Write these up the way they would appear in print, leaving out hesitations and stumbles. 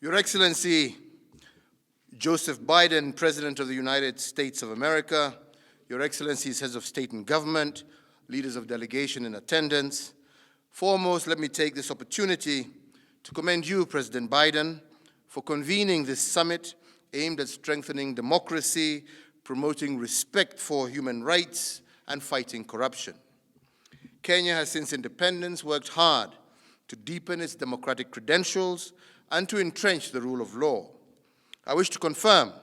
Your Excellency Joseph Biden, President of the United States of America, Your Excellencies, Heads of State and Government, leaders of delegation in attendance. Foremost, let me take this opportunity to commend you, President Biden, for convening this summit aimed at strengthening democracy, promoting respect for human rights, and fighting corruption. Kenya has since independence worked hard to deepen its democratic credentials and to entrench the rule of law. I wish to confirm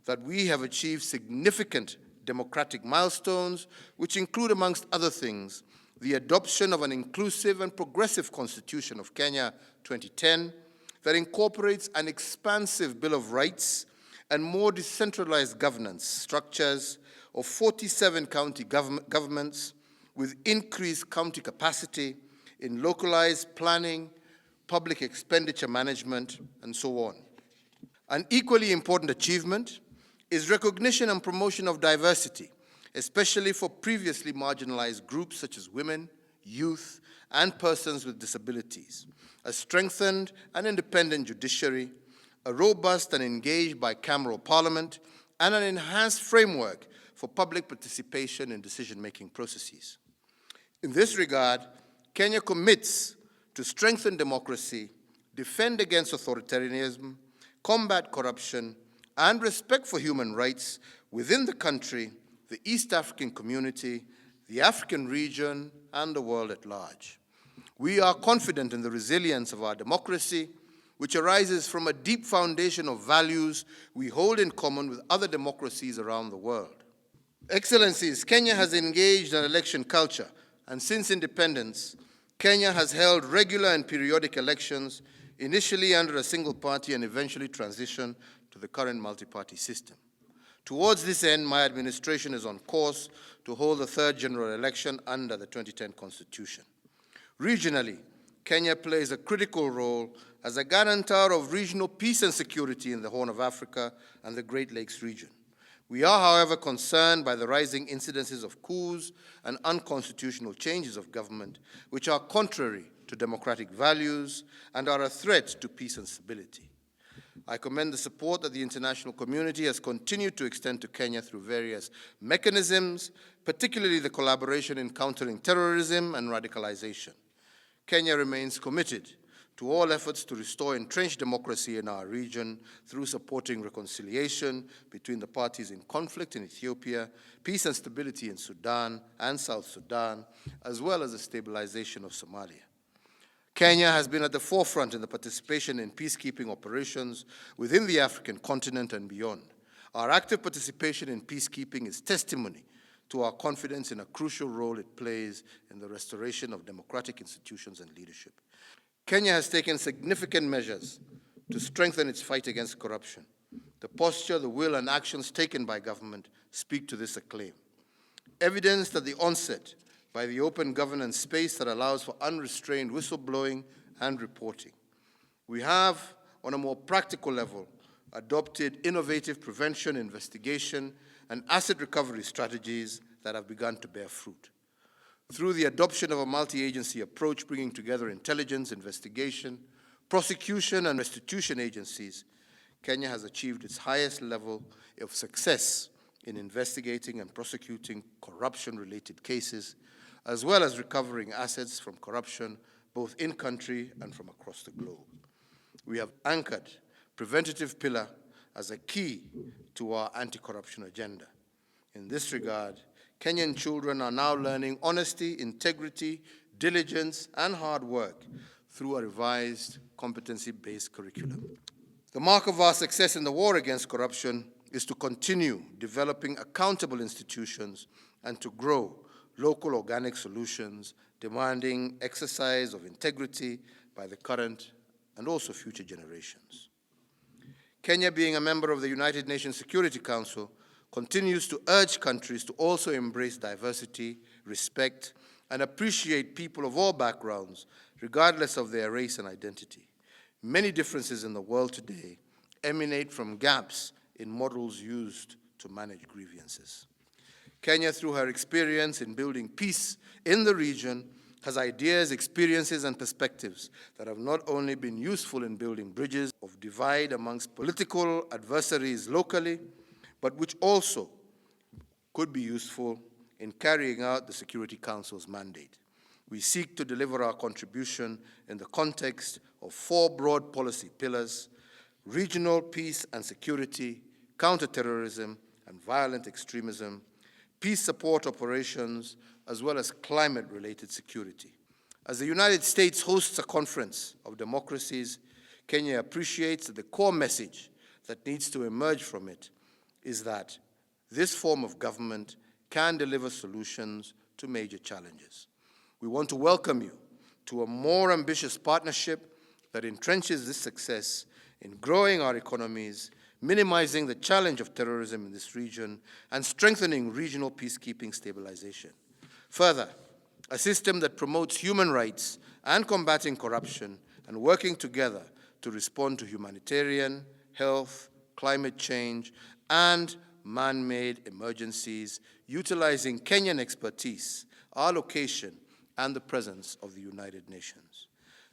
that we have achieved significant democratic milestones, which include, amongst other things, the adoption of an inclusive and progressive Constitution of Kenya 2010 that incorporates an expansive Bill of Rights and more decentralized governance structures of 47 county governments with increased county capacity in localized planning, public expenditure management, and so on. An equally important achievement is recognition and promotion of diversity, especially for previously marginalized groups such as women, youth, and persons with disabilities, a strengthened and independent judiciary, a robust and engaged bicameral parliament, and an enhanced framework for public participation in decision-making processes. In this regard, Kenya commits to strengthen democracy, defend against authoritarianism, combat corruption, and respect for human rights within the country, the East African community, the African region, and the world at large. We are confident in the resilience of our democracy, which arises from a deep foundation of values we hold in common with other democracies around the world. Excellencies, Kenya has engaged in election culture, and since independence, Kenya has held regular and periodic elections, initially under a single party and eventually transitioned to the current multi-party system. Towards this end, my administration is on course to hold the third general election under the 2010 Constitution. Regionally, Kenya plays a critical role as a guarantor of regional peace and security in the Horn of Africa and the Great Lakes region. We are, however, concerned by the rising incidences of coups and unconstitutional changes of government, which are contrary to democratic values and are a threat to peace and stability. I commend the support that the international community has continued to extend to Kenya through various mechanisms, particularly the collaboration in countering terrorism and radicalization. Kenya remains committed to all efforts to restore entrenched democracy in our region through supporting reconciliation between the parties in conflict in Ethiopia, peace and stability in Sudan and South Sudan, as well as the stabilization of Somalia. Kenya has been at the forefront in the participation in peacekeeping operations within the African continent and beyond. Our active participation in peacekeeping is testimony to our confidence in a crucial role it plays in the restoration of democratic institutions and leadership. Kenya has taken significant measures to strengthen its fight against corruption. The posture, the will, and actions taken by government speak to this acclaim. Evidenced at the onset by the open governance space that allows for unrestrained whistleblowing and reporting. We have, on a more practical level, adopted innovative prevention, investigation, and asset recovery strategies that have begun to bear fruit. Through the adoption of a multi-agency approach bringing together intelligence, investigation, prosecution, and restitution agencies, Kenya has achieved its highest level of success in investigating and prosecuting corruption-related cases, as well as recovering assets from corruption, both in-country and from across the globe. We have anchored preventative pillar as a key to our anti-corruption agenda. In this regard, Kenyan children are now learning honesty, integrity, diligence, and hard work through a revised competency-based curriculum. The mark of our success in the war against corruption is to continue developing accountable institutions and to grow local organic solutions demanding exercise of integrity by the current and also future generations. Kenya, being a member of the United Nations Security Council, continues to urge countries to also embrace diversity, respect, and appreciate people of all backgrounds, regardless of their race and identity. Many differences in the world today emanate from gaps in models used to manage grievances. Kenya, through her experience in building peace in the region, has ideas, experiences, and perspectives that have not only been useful in building bridges of divide amongst political adversaries locally, but which also could be useful in carrying out the Security Council's mandate. We seek to deliver our contribution in the context of 4 broad policy pillars: regional peace and security, counterterrorism and violent extremism, peace support operations, as well as climate-related security. As the United States hosts a conference of democracies, Kenya appreciates that the core message that needs to emerge from it is that this form of government can deliver solutions to major challenges. We want to welcome you to a more ambitious partnership that entrenches this success in growing our economies, minimizing the challenge of terrorism in this region, and strengthening regional peacekeeping stabilization. Further, a system that promotes human rights and combating corruption and working together to respond to humanitarian, health, climate change, and man-made emergencies, utilizing Kenyan expertise, our location, and the presence of the United Nations.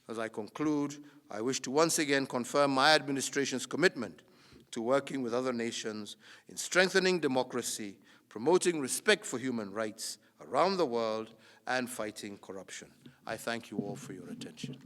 As I conclude, I wish to once again confirm my administration's commitment to working with other nations in strengthening democracy, promoting respect for human rights around the world, and fighting corruption. I thank you all for your attention.